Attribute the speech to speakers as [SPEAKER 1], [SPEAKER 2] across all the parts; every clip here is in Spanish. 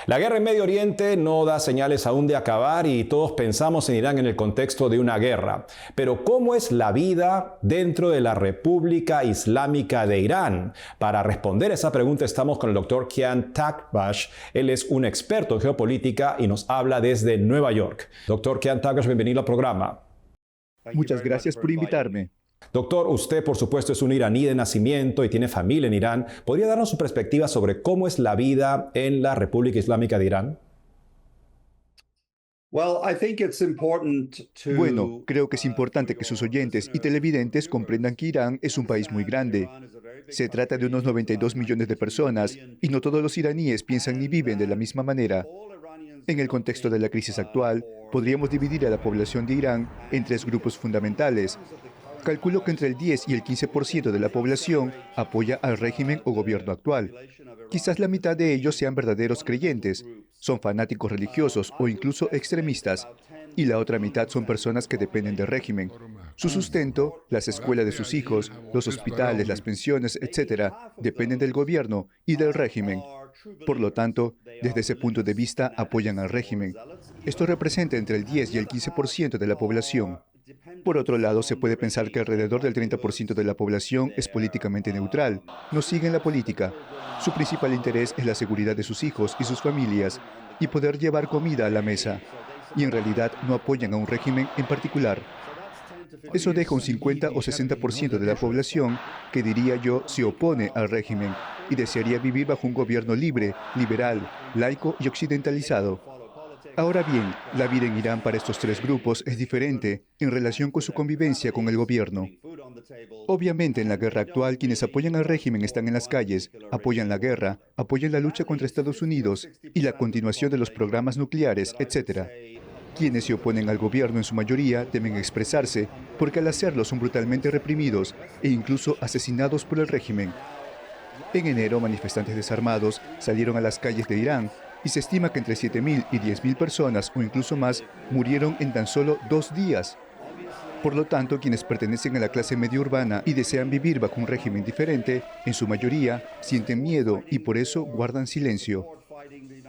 [SPEAKER 1] La guerra en Medio Oriente no da señales aún de acabar y todos pensamos en Irán en el contexto de una guerra. Pero ¿cómo es la vida dentro de la República Islámica de Irán? Para responder esa pregunta estamos con el doctor Kian Taqbash. Él es un experto en geopolítica y nos habla desde Nueva York. Doctor Kian Taqbash, bienvenido al programa.
[SPEAKER 2] Muchas gracias por invitarme.
[SPEAKER 1] Doctor, usted por supuesto es un iraní de nacimiento y tiene familia en Irán. ¿Podría darnos su perspectiva sobre cómo es la vida en la República Islámica de Irán?
[SPEAKER 2] Bueno, creo que es importante que sus oyentes y televidentes comprendan que Irán es un país muy grande. Se trata de unos 92 millones de personas y no todos los iraníes piensan ni viven de la misma manera. En el contexto de la crisis actual, podríamos dividir a la población de Irán en tres grupos fundamentales. Calculo que entre el 10 y el 15% de la población apoya al régimen o gobierno actual. Quizás la mitad de ellos sean verdaderos creyentes, son fanáticos religiosos o incluso extremistas, y la otra mitad son personas que dependen del régimen. Su sustento, las escuelas de sus hijos, los hospitales, las pensiones, etcétera, dependen del gobierno y del régimen. Por lo tanto, desde ese punto de vista apoyan al régimen. Esto representa entre el 10 y el 15% de la población. Por otro lado, se puede pensar que alrededor del 30% de la población es políticamente neutral, no siguen la política. Su principal interés es la seguridad de sus hijos y sus familias y poder llevar comida a la mesa. Y en realidad no apoyan a un régimen en particular. Eso deja un 50 o 60% de la población que, diría yo, se opone al régimen y desearía vivir bajo un gobierno libre, liberal, laico y occidentalizado. Ahora bien, la vida en Irán para estos tres grupos es diferente en relación con su convivencia con el gobierno. Obviamente, en la guerra actual, quienes apoyan al régimen están en las calles, apoyan la guerra, apoyan la lucha contra Estados Unidos y la continuación de los programas nucleares, etc. Quienes se oponen al gobierno en su mayoría deben expresarse, porque al hacerlo son brutalmente reprimidos e incluso asesinados por el régimen. En enero, manifestantes desarmados salieron a las calles de Irán y se estima que entre 7.000 y 10.000 personas o incluso más murieron en tan solo 2 días. Por lo tanto, quienes pertenecen a la clase media urbana y desean vivir bajo un régimen diferente, en su mayoría sienten miedo y por eso guardan silencio.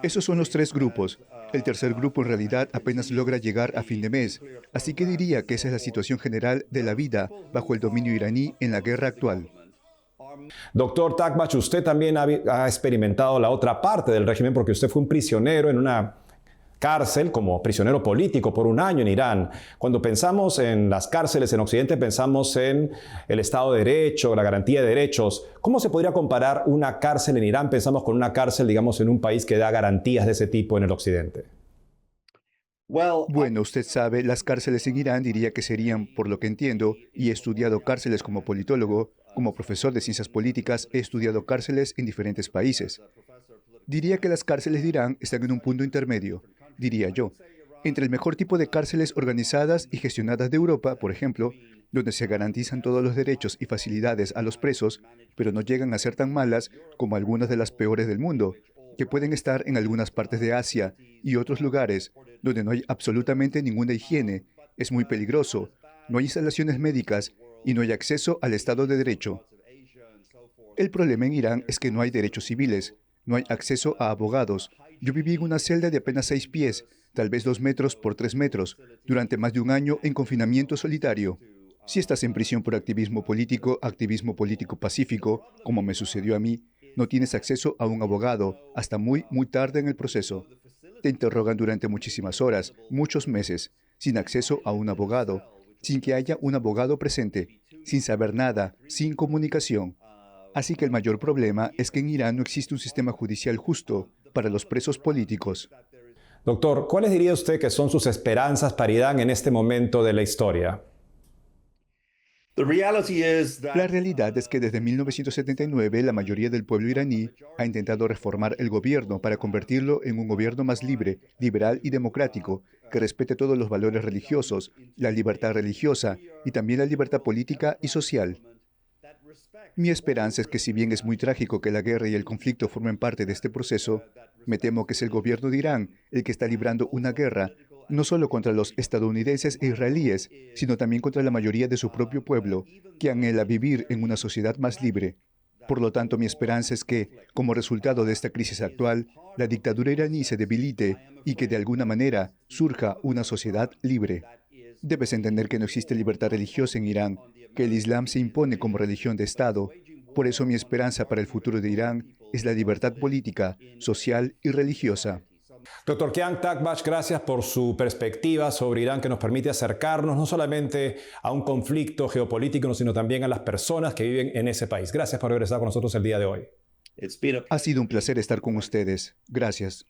[SPEAKER 2] Esos son los tres grupos. El tercer grupo en realidad apenas logra llegar a fin de mes, así que diría que esa es la situación general de la vida bajo el dominio iraní en la guerra actual.
[SPEAKER 1] Doctor Taqbash, usted también ha experimentado la otra parte del régimen porque usted fue un prisionero en una cárcel como prisionero político por un año en Irán. Cuando pensamos en las cárceles en Occidente, pensamos en el Estado de Derecho, la garantía de derechos. ¿Cómo se podría comparar una cárcel en Irán? Pensamos con una cárcel, digamos, en un país que da garantías de ese tipo en el Occidente.
[SPEAKER 2] Bueno, usted sabe, las cárceles en Irán diría que serían, por lo que entiendo, y he estudiado cárceles como politólogo, como profesor de ciencias políticas, he estudiado cárceles en diferentes países. Diría que las cárceles de Irán están en un punto intermedio, diría yo, entre el mejor tipo de cárceles organizadas y gestionadas de Europa, por ejemplo, donde se garantizan todos los derechos y facilidades a los presos, pero no llegan a ser tan malas como algunas de las peores del mundo, que pueden estar en algunas partes de Asia y otros lugares donde no hay absolutamente ninguna higiene, es muy peligroso, no hay instalaciones médicas y no hay acceso al Estado de Derecho. El problema en Irán es que no hay derechos civiles, no hay acceso a abogados. Yo viví en una celda de apenas 6 pies, tal vez 2 metros por 3 metros, durante más de un año en confinamiento solitario. Si estás en prisión por activismo político pacífico, como me sucedió a mí, no tienes acceso a un abogado hasta muy tarde en el proceso. Te interrogan durante muchísimas horas, muchos meses, sin acceso a un abogado, sin que haya un abogado presente, sin saber nada, sin comunicación. Así que el mayor problema es que en Irán no existe un sistema judicial justo para los presos políticos.
[SPEAKER 1] Doctor, ¿cuáles diría usted que son sus esperanzas para Irán en este momento de la historia?
[SPEAKER 2] La realidad es que desde 1979 la mayoría del pueblo iraní ha intentado reformar el gobierno para convertirlo en un gobierno más libre, liberal y democrático, que respete todos los valores religiosos, la libertad religiosa y también la libertad política y social. Mi esperanza es que si bien es muy trágico que la guerra y el conflicto formen parte de este proceso, me temo que es el gobierno de Irán el que está librando una guerra no solo contra los estadounidenses e israelíes, sino también contra la mayoría de su propio pueblo, que anhela vivir en una sociedad más libre. Por lo tanto, mi esperanza es que, como resultado de esta crisis actual, la dictadura iraní se debilite y que de alguna manera surja una sociedad libre. Debes entender que no existe libertad religiosa en Irán, que el Islam se impone como religión de Estado. Por eso mi esperanza para el futuro de Irán es la libertad política, social y religiosa.
[SPEAKER 1] Doctor Kian Takbash, gracias por su perspectiva sobre Irán que nos permite acercarnos no solamente a un conflicto geopolítico, sino también a las personas que viven en ese país. Gracias por haber estado con nosotros el día de hoy.
[SPEAKER 2] Ha sido un placer estar con ustedes. Gracias.